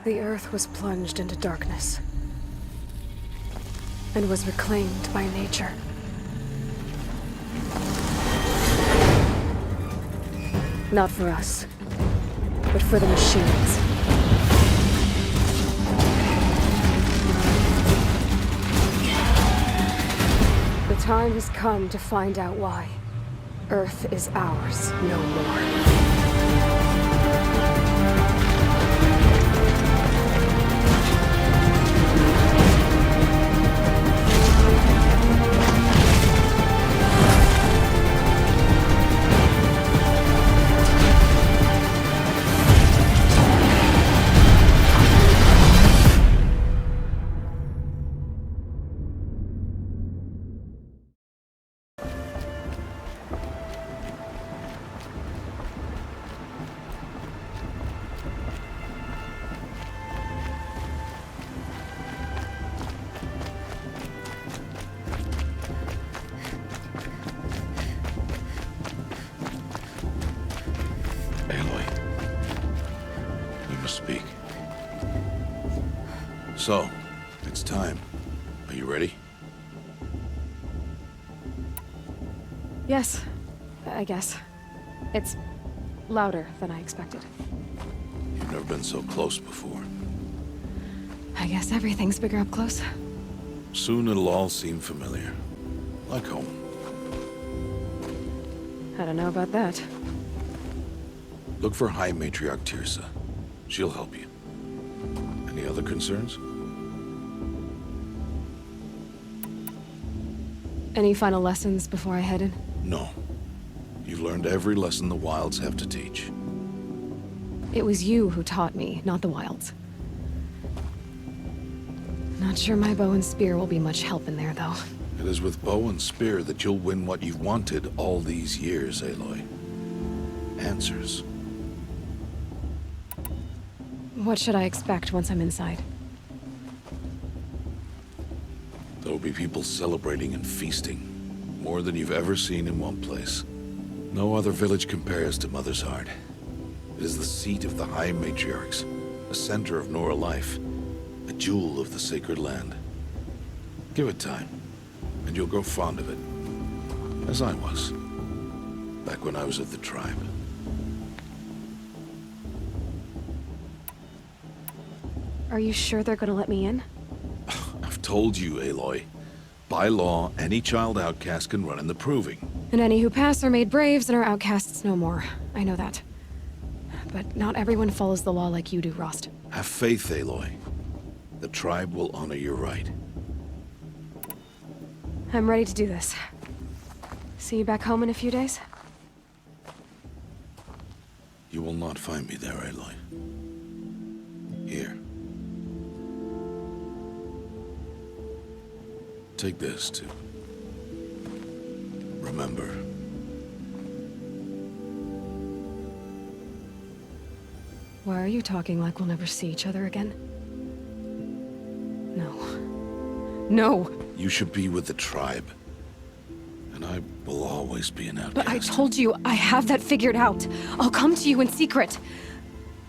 The earth was plunged into darkness and was reclaimed by nature. Not for us, but for the machines. The time has come to find out why. Earth is ours no more. So, it's time. Are you ready? Yes, I guess. It's louder than I expected. You've never been so close before. I guess everything's bigger up close. Soon it'll all seem familiar. Like home. I don't know about that. Look for High Matriarch Tirsa. She'll help you. Any other concerns? Any final lessons before I head in? No. You've learned every lesson the wilds have to teach. It was you who taught me, not the wilds. Not sure my bow and spear will be much help in there, though. It is with bow and spear that you'll win what you've wanted all these years, Aloy. Answers. What should I expect once I'm inside? There will be people celebrating and feasting. More than you've ever seen in one place. No other village compares to Mother's Heart. It is the seat of the High Matriarchs, a center of Nora life, a jewel of the Sacred Land. Give it time, and you'll grow fond of it. As I was, back when I was at the tribe. Are you sure they're gonna let me in? I've told you, Aloy. By law, any child outcast can run in the proving. And any who pass are made braves and are outcasts no more. I know that. But not everyone follows the law like you do, Rost. Have faith, Aloy. The tribe will honor your right. I'm ready to do this. See you back home in a few days? You will not find me there, Aloy. Here. Take this, too. Remember. Why are you talking like we'll never see each other again? No. No! You should be with the tribe. And I will always be an outcast. But I told you, I have that figured out. I'll come to you in secret.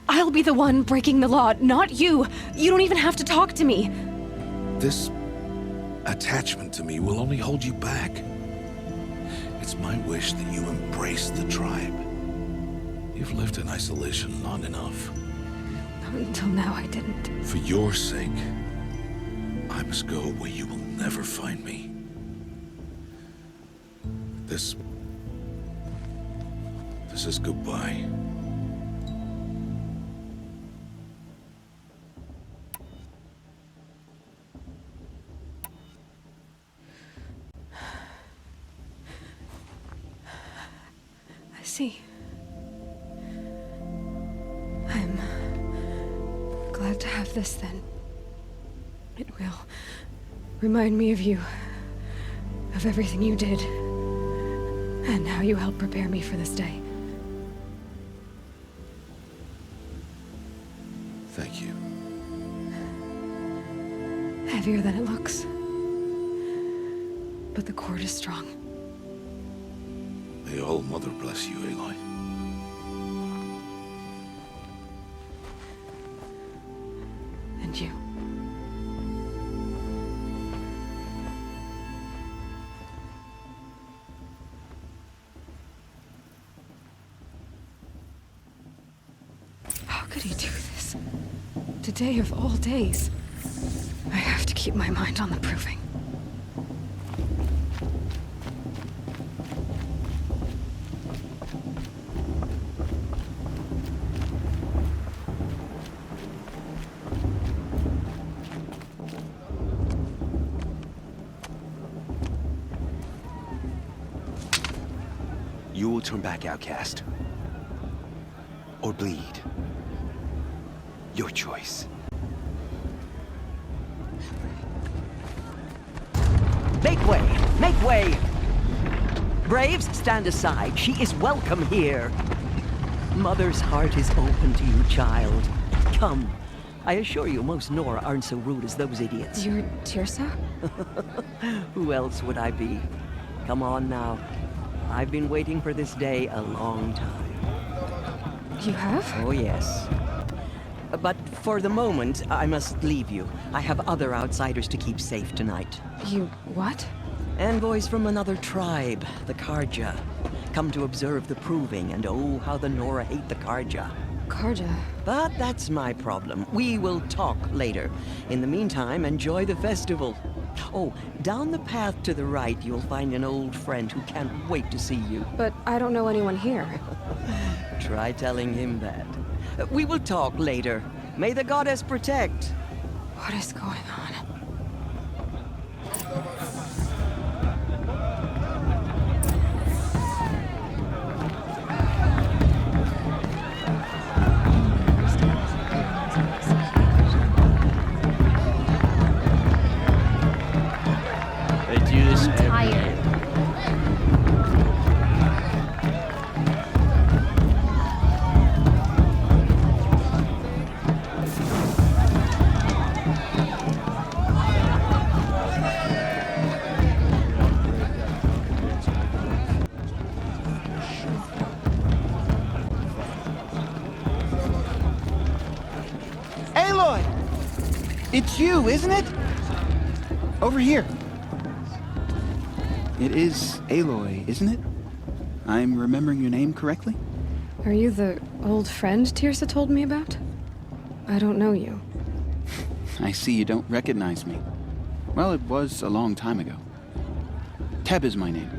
I'll be the one breaking the law, not you. You don't even have to talk to me. This attachment to me will only hold you back. It's my wish that you embrace the tribe. You've lived in isolation long enough. Until now, I didn't. For your sake, I must go where you will never find me. This is goodbye. I see. I'm glad to have this then. It will remind me of you, of everything you did, and how you helped prepare me for this day. Thank you. Heavier than it looks. But the cord is strong. May All Mother bless you, Aloy. could he do this? Today of all days. I have to keep my mind on the proving. You will turn back, outcast. Or bleed. Your choice. Make way! Make way! Braves, stand aside. She is welcome here. Mother's heart is open to you, child. Come. I assure you, most Nora aren't so rude as those idiots. You're Tirsa? Who else would I be? Come on now. I've been waiting for this day a long time. You have? Oh, yes. But for the moment, I must leave you. I have other outsiders to keep safe tonight. You what? Envoys from another tribe, the Karja. Come to observe the proving, and oh, how the Nora hate the Karja. Karja? But that's my problem. We will talk later. In the meantime, enjoy the festival. Oh, down the path to the right, you'll find an old friend who can't wait to see you. But I don't know anyone here. Try telling him that. We will talk later. May the goddess protect. What is going on? They do this every tired. year. Aloy! It's you, isn't it? Over here. It is Aloy, isn't it? I'm remembering your name correctly? Are you the old friend Tirsa told me about? I don't know you. I see you don't recognize me. Well, it was a long time ago. Teb is my name.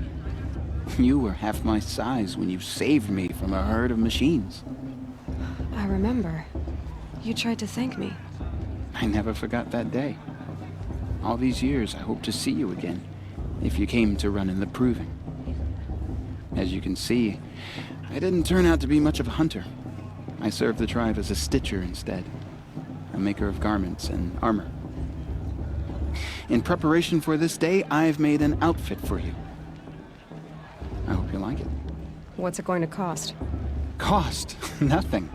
You were half my size when you saved me from a herd of machines. I remember. You tried to thank me. I never forgot that day. All these years, I hope to see you again, if you came to run in the proving. As you can see, I didn't turn out to be much of a hunter. I served the tribe as a stitcher instead, a maker of garments and armor. In preparation for this day, I've made an outfit for you. I hope you like it. What's it going to cost? Cost? Nothing.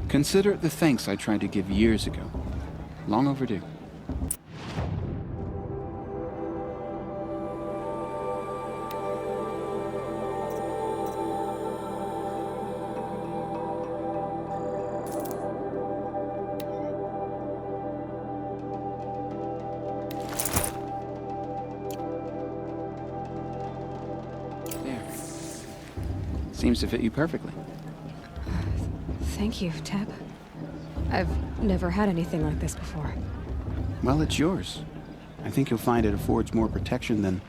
Consider it the thanks I tried to give years ago. Long overdue. There. Seems to fit you perfectly. Thank you, Teb. I've never had anything like this before. Well, it's yours. I think you'll find it affords more protection than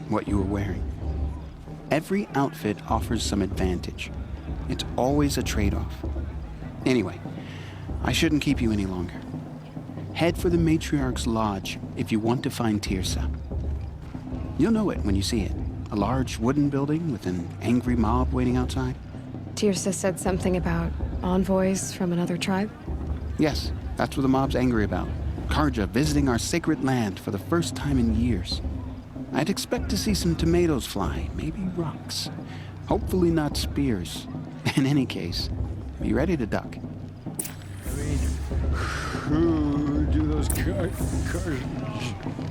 what you were wearing. Every outfit offers some advantage. It's always a trade-off. Anyway, I shouldn't keep you any longer. Head for the Matriarch's lodge if you want to find Tirsa. You'll know it when you see it. A large wooden building with an angry mob waiting outside. Tirsa said something about envoys from another tribe? Yes, that's what the mob's angry about. Karja visiting our sacred land for the first time in years. I'd expect to see some tomatoes fly, maybe rocks. Hopefully not spears. In any case, be ready to duck. I mean, who do those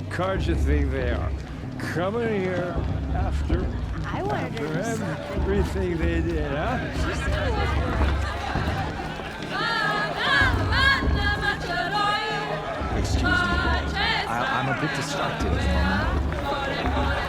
Karja think they are? Coming here after everything they did, huh? Excuse me. I'm a bit distracted at the moment.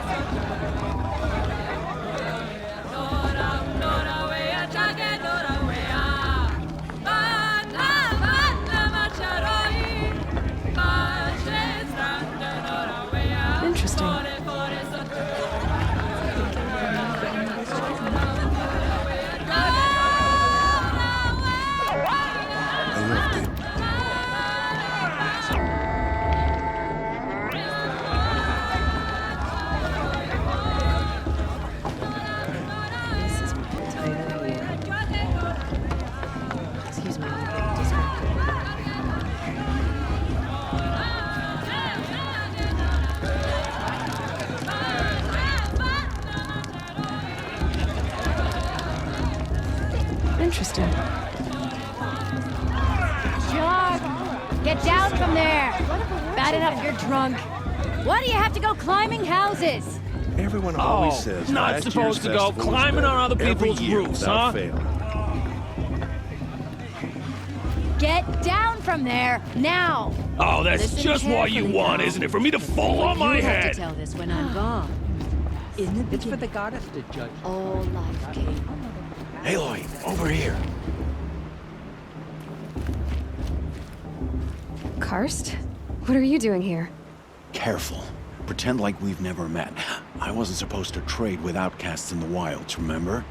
interesting. Jog! Get down from there! Bad enough you're drunk. Why do you have to go climbing houses? Everyone always says not last supposed year's to go festival was climbing better on other every people's year roofs, without huh? fail. Get down from there, now! Oh, that's Listen just what you carefully want, now. isn't it? For me to fall on my You have head. to tell this when I'm gone. In the It's for the beginning, goddess to judge. all life came. Aloy, over here. Karst? What are you doing here? Careful. Pretend like we've never met. I wasn't supposed to trade with outcasts in the wilds, remember?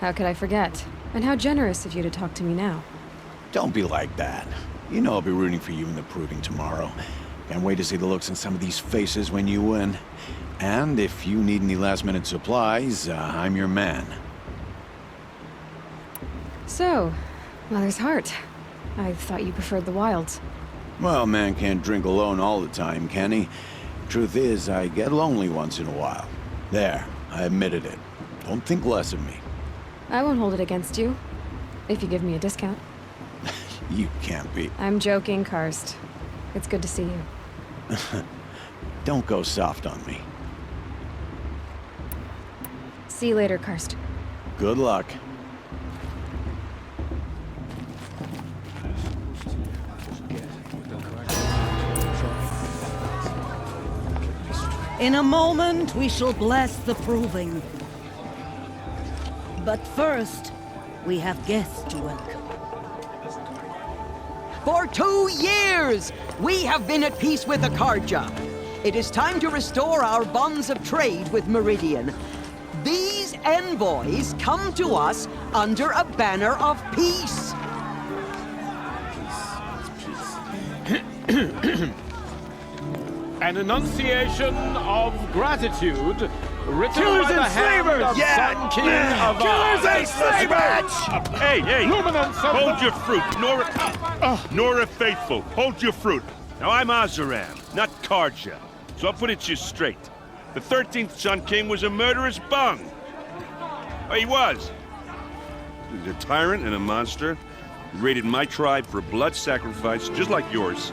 How could I forget? And how generous of you to talk to me now. Don't be like that. You know I'll be rooting for you in the proving tomorrow. Can't wait to see the looks on some of these faces when you win. And if you need any last-minute supplies, I'm your man. So, Mother's Heart. I thought you preferred the wilds. Well, man can't drink alone all the time, can he? Truth is, I get lonely once in a while. There, I admitted it. Don't think less of me. I won't hold it against you. If you give me a discount. You can't be. I'm joking, Karst. It's good to see you. Don't go soft on me. See you later, Karst. Good luck. In a moment, we shall bless the proving. But first, we have guests to welcome. For 2 years, we have been at peace with the Carja. It is time to restore our bonds of trade with Meridian. These envoys come to us under a banner of peace. An enunciation of gratitude written Killers by the and hand slavers! of Sun King of Killers and slavers! Hey, hey! Luminance of Hold your fruit, Nora. Nora Faithful, hold your fruit. Now I'm Azaram, not Karja, so I'll put it to you straight. The 13th Sun King was a murderous bung. Oh, he was. He was a tyrant and a monster. He raided my tribe for blood sacrifice, just like yours.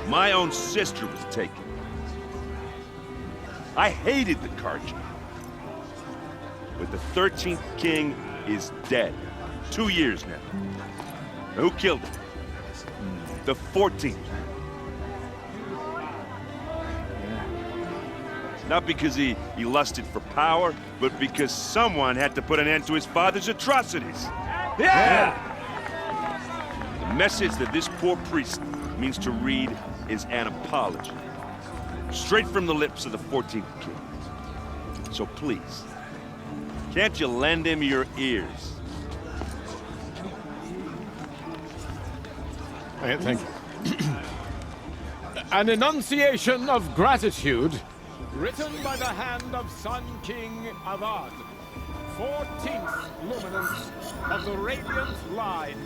My own sister was taken. I hated the Karja. But the 13th king is dead. 2 years now. Now, who killed him? The 14th. Not because he lusted for power, but because someone had to put an end to his father's atrocities. Yeah! The message that this poor priest means to read is an apology. Straight from the lips of the 14th king. So please, can't you lend him your ears? Thank you. An enunciation of gratitude written by the hand of Sun King Avad, 14th luminance of the Radiant Line.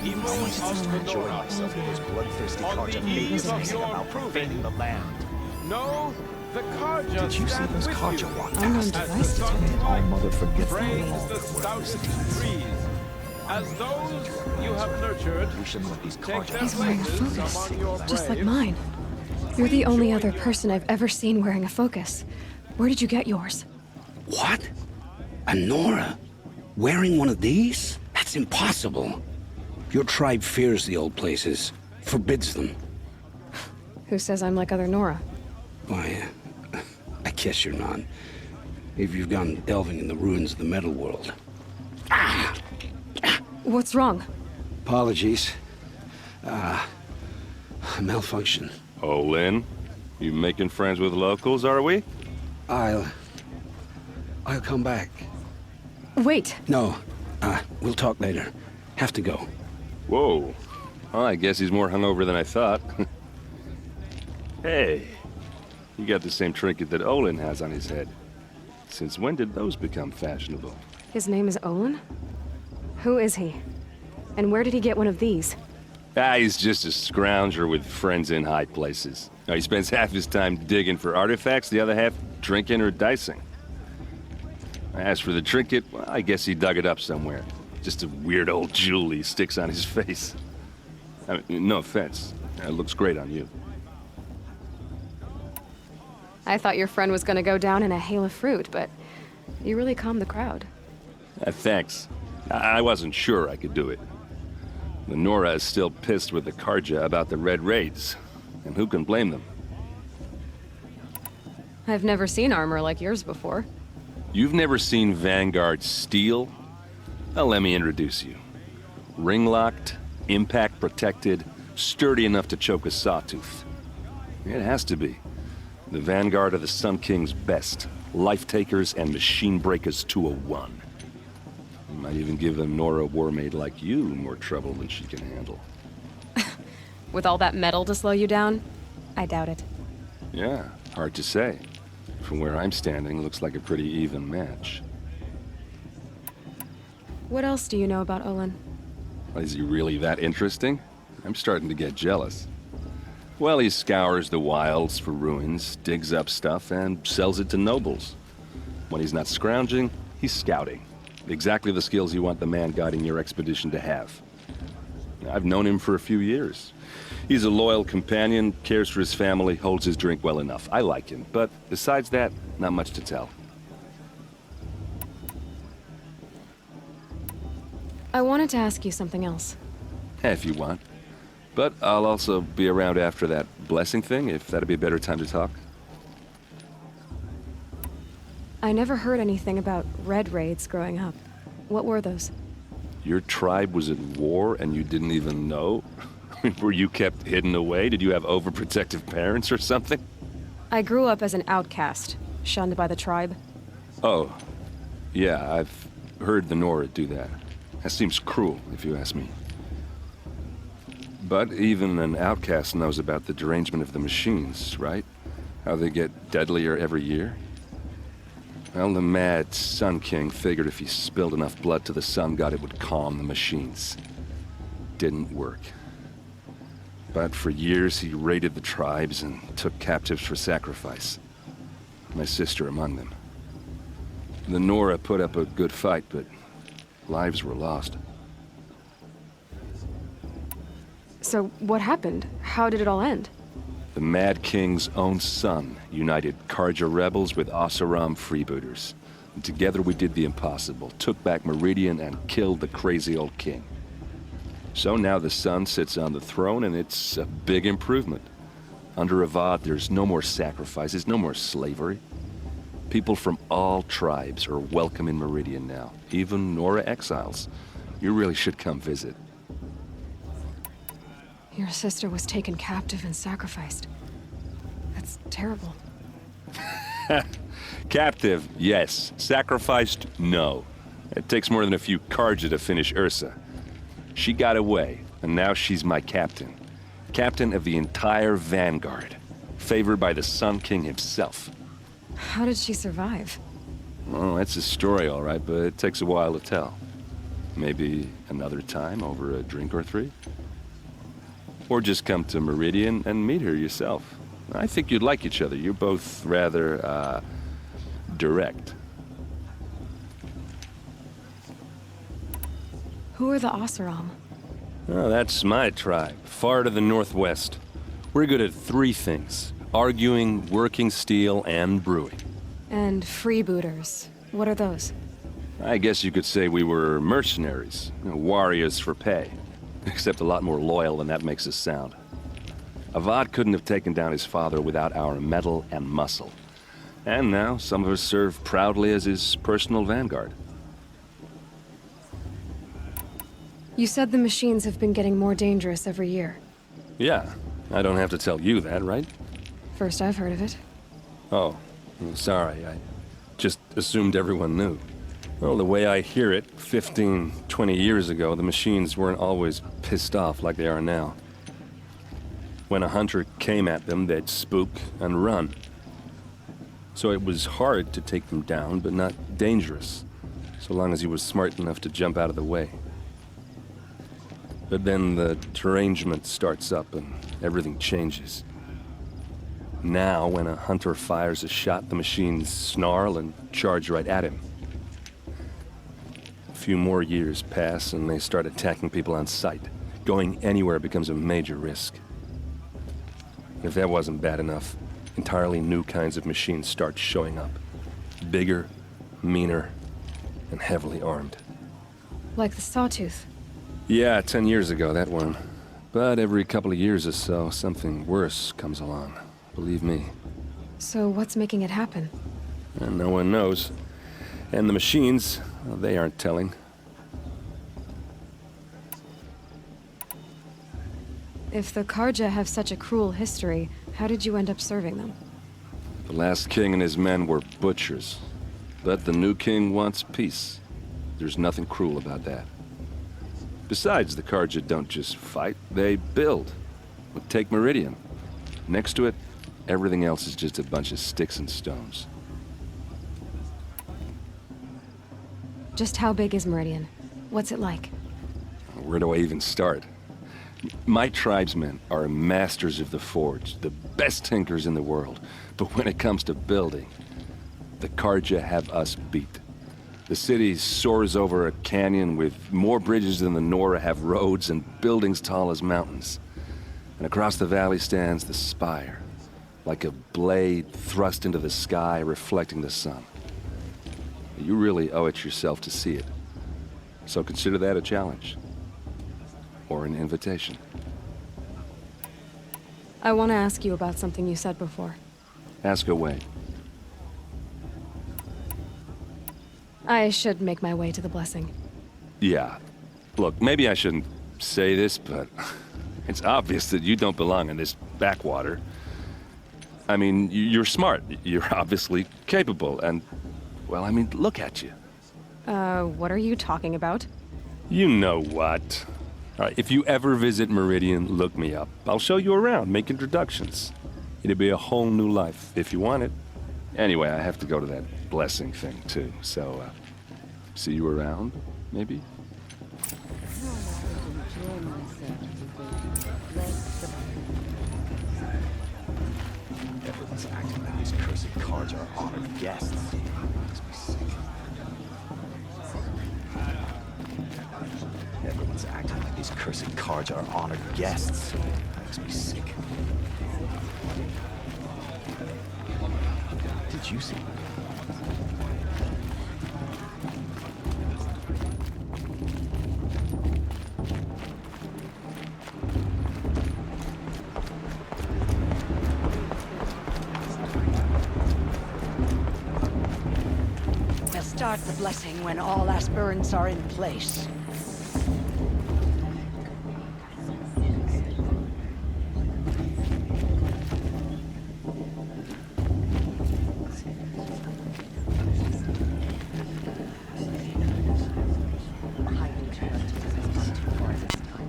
I want to enjoy myself with those bloodthirsty Carja babies racing about profaning the land. No, the Carja. Did you see those Carja walking Unknown past? device detected. All mother forgets them Praise all the their stoutest worthless deeds. trees. As those you have nurtured, We shouldn't let these take Carja their He's wearing a places focus, among your just like braves. mine. You're the only other person I've ever seen wearing a focus. Where did you get yours? What? A Nora? Wearing one of these? That's impossible. Your tribe fears the old places, forbids them. Who says I'm like other Nora? Why, I guess you're not. If you've gone delving in the ruins of the metal world. What's wrong? Apologies. Malfunction. Oh, Lynn, you making friends with locals, are we? I'll come back. Wait! No, we'll talk later. Have to go. Whoa. Well, I guess he's more hungover than I thought. Hey, you got the same trinket that Olin has on his head. Since when did those become fashionable? His name is Olin? Who is he? And where did he get one of these? He's just a scrounger with friends in high places. Now, he spends half his time digging for artifacts, the other half drinking or dicing. As for the trinket, well, I guess he dug it up somewhere. Just a weird old jewel he sticks on his face. I mean, no offense. It looks great on you. I thought your friend was gonna go down in a hail of fruit, but you really calmed the crowd. Thanks. I wasn't sure I could do it. The Nora is still pissed with the Karja about the Red Raids, and who can blame them? I've never seen armor like yours before. You've never seen Vanguard steel? Well, let me introduce you. Ring-locked, impact-protected, sturdy enough to choke a sawtooth. It has to be. The Vanguard of the Sun King's best. Life-takers and machine breakers to a one. You might even give a Nora warmaid like you more trouble than she can handle. With all that metal to slow you down? I doubt it. Yeah, hard to say. From where I'm standing, looks like a pretty even match. What else do you know about Olin? Is he really that interesting? I'm starting to get jealous. Well, he scours the wilds for ruins, digs up stuff, and sells it to nobles. When he's not scrounging, he's scouting. Exactly the skills you want the man guiding your expedition to have. I've known him for a few years. He's a loyal companion, cares for his family, holds his drink well enough. I like him, but besides that, not much to tell. I wanted to ask you something else. If you want. But I'll also be around after that blessing thing, if that'd be a better time to talk. I never heard anything about Red Raids growing up. What were those? Your tribe was at war and you didn't even know? Were you kept hidden away? Did you have overprotective parents or something? I grew up as an outcast, shunned by the tribe. Oh, yeah, I've heard the Nora do that. That seems cruel, if you ask me. But even an outcast knows about the derangement of the machines, right? How they get deadlier every year? Well, the mad Sun King figured if he spilled enough blood to the Sun God, it would calm the machines. Didn't work. But for years, he raided the tribes and took captives for sacrifice. My sister among them. The Nora put up a good fight, but lives were lost. So what happened? How did it all end? The Mad King's own son united Karja rebels with Oseram freebooters. And together we did the impossible, took back Meridian and killed the crazy old king. So now the son sits on the throne and it's a big improvement. Under Avad, there's no more sacrifices, no more slavery. People from all tribes are welcome in Meridian now, even Nora exiles. You really should come visit. Your sister was taken captive and sacrificed. That's terrible. Captive, yes. Sacrificed, no. It takes more than a few Karja to finish Ursa. She got away, and now she's my captain. Captain of the entire Vanguard. Favored by the Sun King himself. How did she survive? Oh, that's a story, all right, but it takes a while to tell. Maybe another time over a drink or three? Or just come to Meridian and meet her yourself. I think you'd like each other. You're both rather, direct. Who are the Oseram? Oh, that's my tribe, far to the northwest. We're good at three things: arguing, working steel, and brewing. And freebooters. What are those? I guess you could say we were mercenaries, warriors for pay. Except a lot more loyal than that makes us sound. Avad couldn't have taken down his father without our metal and muscle. And now, some of us serve proudly as his personal vanguard. You said the machines have been getting more dangerous every year. Yeah, I don't have to tell you that, right? First I've heard of it. Oh, sorry, I just assumed everyone knew. Well, the way I hear it, 15, 20 years ago, the machines weren't always pissed off like they are now. When a hunter came at them, they'd spook and run. So it was hard to take them down, but not dangerous, so long as he was smart enough to jump out of the way. But then the derangement starts up and everything changes. Now, when a hunter fires a shot, the machines snarl and charge right at him. few more years pass and they start attacking people on sight. Going anywhere becomes a major risk. If that wasn't bad enough, entirely new kinds of machines start showing up. Bigger, meaner, and heavily armed. Like the Sawtooth. Yeah, 10 years ago, that one. But every couple of years or so, something worse comes along. Believe me. So what's making it happen? And no one knows. And the machines, well, they aren't telling. If the Karja have such a cruel history, how did you end up serving them? The last king and his men were butchers. But the new king wants peace. There's nothing cruel about that. Besides, the Karja don't just fight, they build. Take Meridian. Next to it, everything else is just a bunch of sticks and stones. Just how big is Meridian? What's it like? Where do I even start? My tribesmen are masters of the forge, the best tinkers in the world. But when it comes to building, the Karja have us beat. The city soars over a canyon with more bridges than the Nora have roads and buildings tall as mountains. And across the valley stands the spire, like a blade thrust into the sky reflecting the sun. You really owe it yourself to see it. So consider that a challenge. Or an invitation. I want to ask you about something you said before. Ask away. I should make my way to the blessing. Yeah. Look, maybe I shouldn't say this, but it's obvious that you don't belong in this backwater. I mean, you're smart. You're obviously capable, and, well, I mean, look at you. What are you talking about? You know what. All right, if you ever visit Meridian, look me up. I'll show you around, make introductions. It'll be a whole new life, if you want it. Anyway, I have to go to that blessing thing, too, so, see you around, maybe? Everyone's acting like these cursed cards are honored guests. Makes me sick. Everyone's acting like these cursed cards are honored guests. Makes me sick. Did you see that? We'll start the blessing when all aspirants are in place.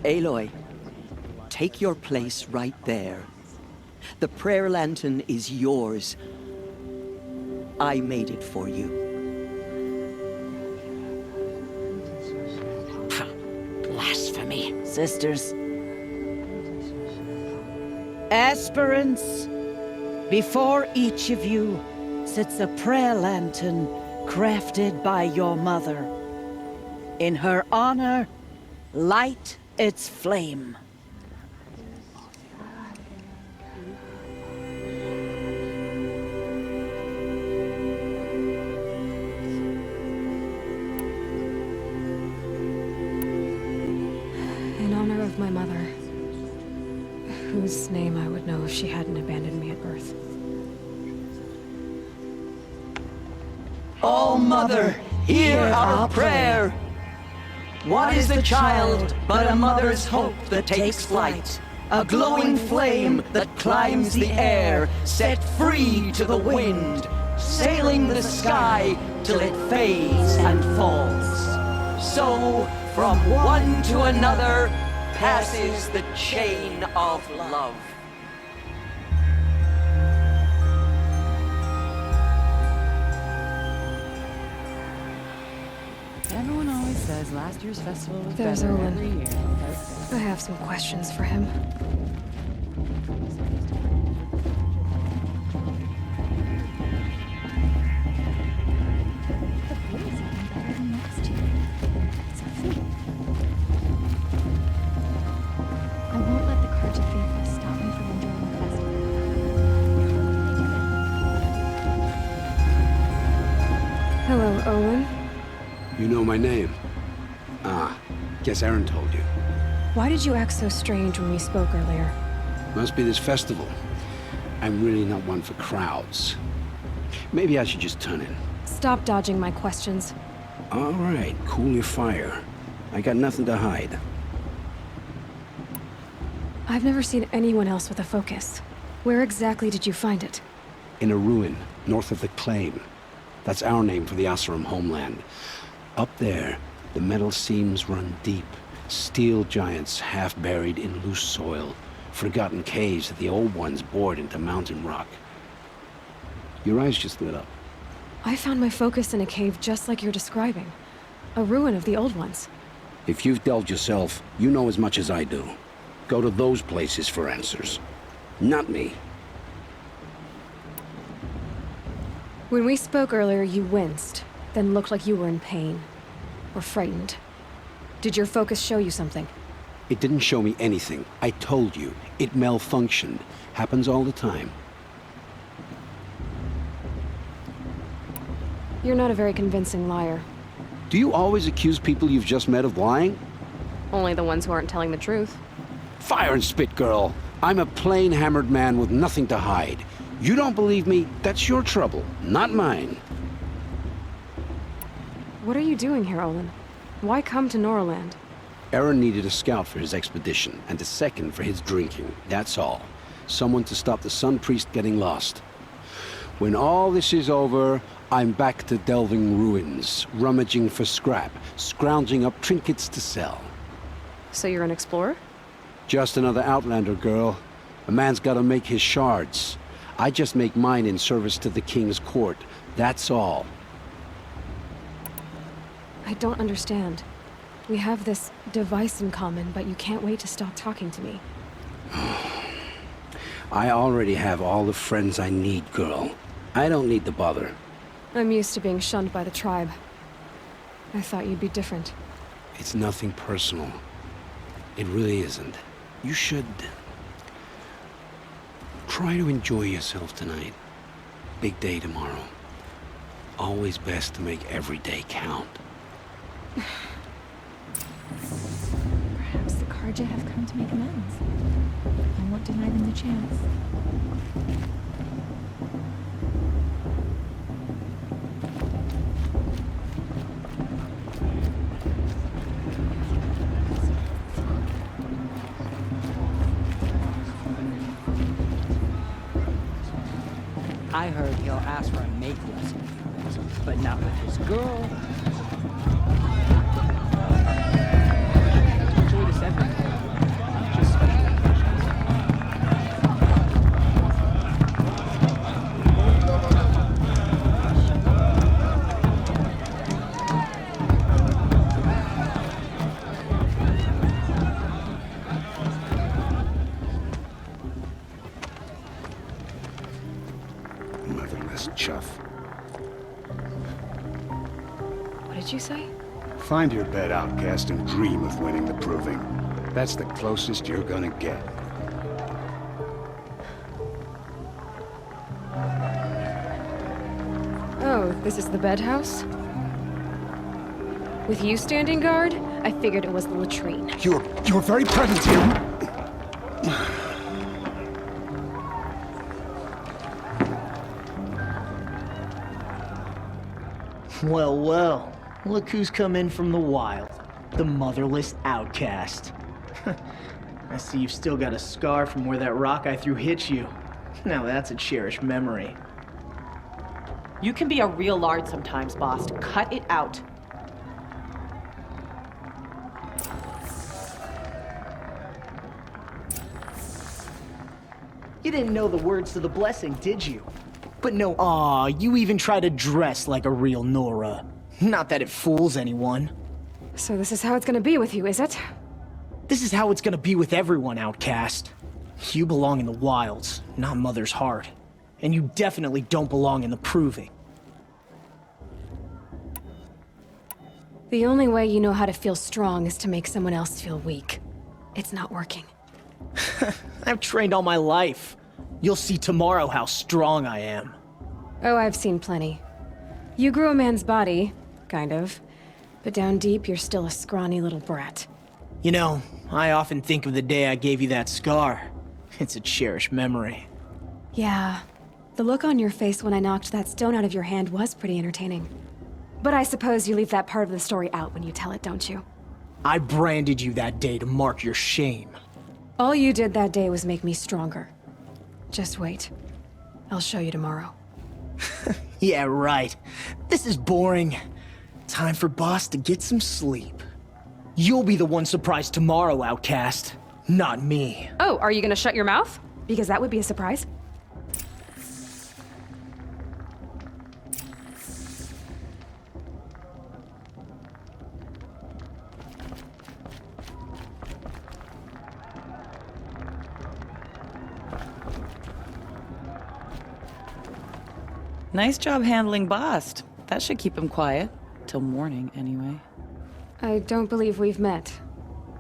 Aloy, take your place right there. The prayer lantern is yours. I made it for you. Blasphemy. Sisters. Aspirants, before each of you sits a prayer lantern crafted by your mother. In her honor, light its flame. In honor of my mother, whose name I would know if she hadn't abandoned me at birth. Oh, Mother, hear our prayer. What is the child but a mother's hope that takes flight? A glowing flame that climbs the air, set free to the wind, sailing the sky till it fades and falls. So, from one to another, passes the chain of love. Everyone always says last year's festival was There's better Owen. every year. I have some questions for him. Hello, Olin. You know my name? Ah, guess Aaron told you. Why did you act so strange when we spoke earlier? Must be this festival. I'm really not one for crowds. Maybe I should just turn in. Stop dodging my questions. All right, cool your fire. I got nothing to hide. I've never seen anyone else with a focus. Where exactly did you find it? In a ruin, north of the Claim. That's our name for the Asuram homeland. Up there, the metal seams run deep. Steel giants half buried in loose soil. Forgotten caves that the old ones bored into mountain rock. Your eyes just lit up. I found my focus in a cave just like you're describing. A ruin of the old ones. If you've delved yourself, you know as much as I do. Go to those places for answers. Not me. When we spoke earlier, you winced, then looked like you were in pain. Or frightened. Did your focus show you something? It didn't show me anything. I told you. It malfunctioned. Happens all the time. You're not a very convincing liar. Do you always accuse people you've just met of lying? Only the ones who aren't telling the truth. Fire and spit, girl. I'm a plain hammered man with nothing to hide. You don't believe me, that's your trouble, not mine. What are you doing here, Olin? Why come to Nora Land? Aaron needed a scout for his expedition, and a second for his drinking, that's all. Someone to stop the Sun Priest getting lost. When all this is over, I'm back to delving ruins, rummaging for scrap, scrounging up trinkets to sell. So you're an explorer? Just another Outlander, girl. A man's gotta make his shards. I just make mine in service to the King's court, that's all. I don't understand. We have this device in common, but you can't wait to stop talking to me. I already have all the friends I need, girl. I don't need the bother. I'm used to being shunned by the tribe. I thought you'd be different. It's nothing personal. It really isn't. You should... try to enjoy yourself tonight. Big day tomorrow. Always best to make every day count. Perhaps the Karja have come to make amends. I won't deny them the chance. I heard he'll ask for a make lesson, but not with his girl. Enjoy this every day, not just special occasions. Motherless chuff. What did you say? Find your bed, outcast, and dream of winning the proving. That's the closest you're gonna get. Oh, this is the bedhouse? With you standing guard, I figured it was the latrine. Your very presence here... Well, well. Look who's come in from the wild. The motherless outcast. I see you've still got a scar from where that rock I threw hit you. Now that's a cherished memory. You can be a real lard sometimes, boss. Cut it out. You didn't know the words to the blessing, did you? But no, aw, you even try to dress like a real Nora. Not that it fools anyone. So this is how it's gonna be with you, is it? This is how it's gonna be with everyone, outcast. You belong in the wilds, not Mother's heart. And you definitely don't belong in the proving. The only way you know how to feel strong is to make someone else feel weak. It's not working. I've trained all my life. You'll see tomorrow how strong I am. Oh, I've seen plenty. You grew a man's body, kind of. But down deep, you're still a scrawny little brat. You know, I often think of the day I gave you that scar. It's a cherished memory. Yeah. The look on your face when I knocked that stone out of your hand was pretty entertaining. But I suppose you leave that part of the story out when you tell it, don't you? I branded you that day to mark your shame. All you did that day was make me stronger. Just wait. I'll show you tomorrow. Yeah, right. This is boring. Time for Boss to get some sleep. You'll be the one surprised tomorrow, outcast. Not me. Oh, are you gonna shut your mouth? Because that would be a surprise. Nice job handling Bast. That should keep him quiet. Till morning, anyway. I don't believe we've met.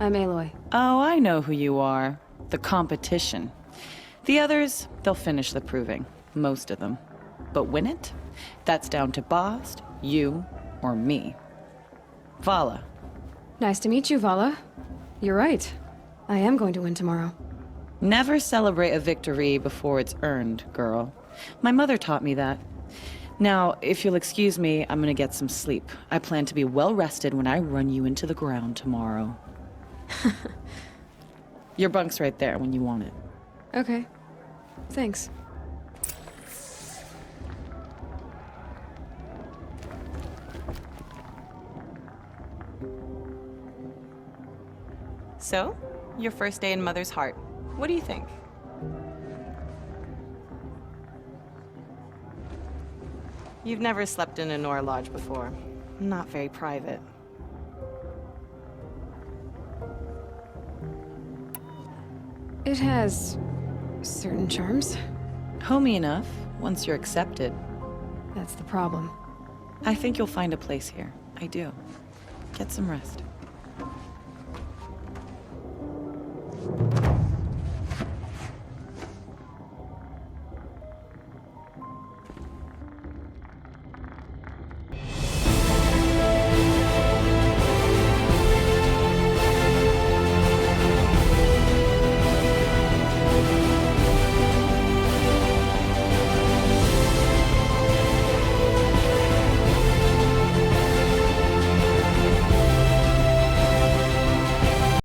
I'm Aloy. Oh, I know who you are. The competition. The others, they'll finish the proving. Most of them. But win it? That's down to Bast, you, or me. Vala. Nice to meet you, Vala. You're right. I am going to win tomorrow. Never celebrate a victory before it's earned, girl. My mother taught me that. Now, if you'll excuse me, I'm gonna get some sleep. I plan to be well rested when I run you into the ground tomorrow. Your bunk's right there when you want it. Okay. Thanks. So, your first day in Mother's heart. What do you think? You've never slept in a Nora lodge before. Not very private. It has certain charms. Homey enough, once you're accepted. That's the problem. I think you'll find a place here. I do. Get some rest.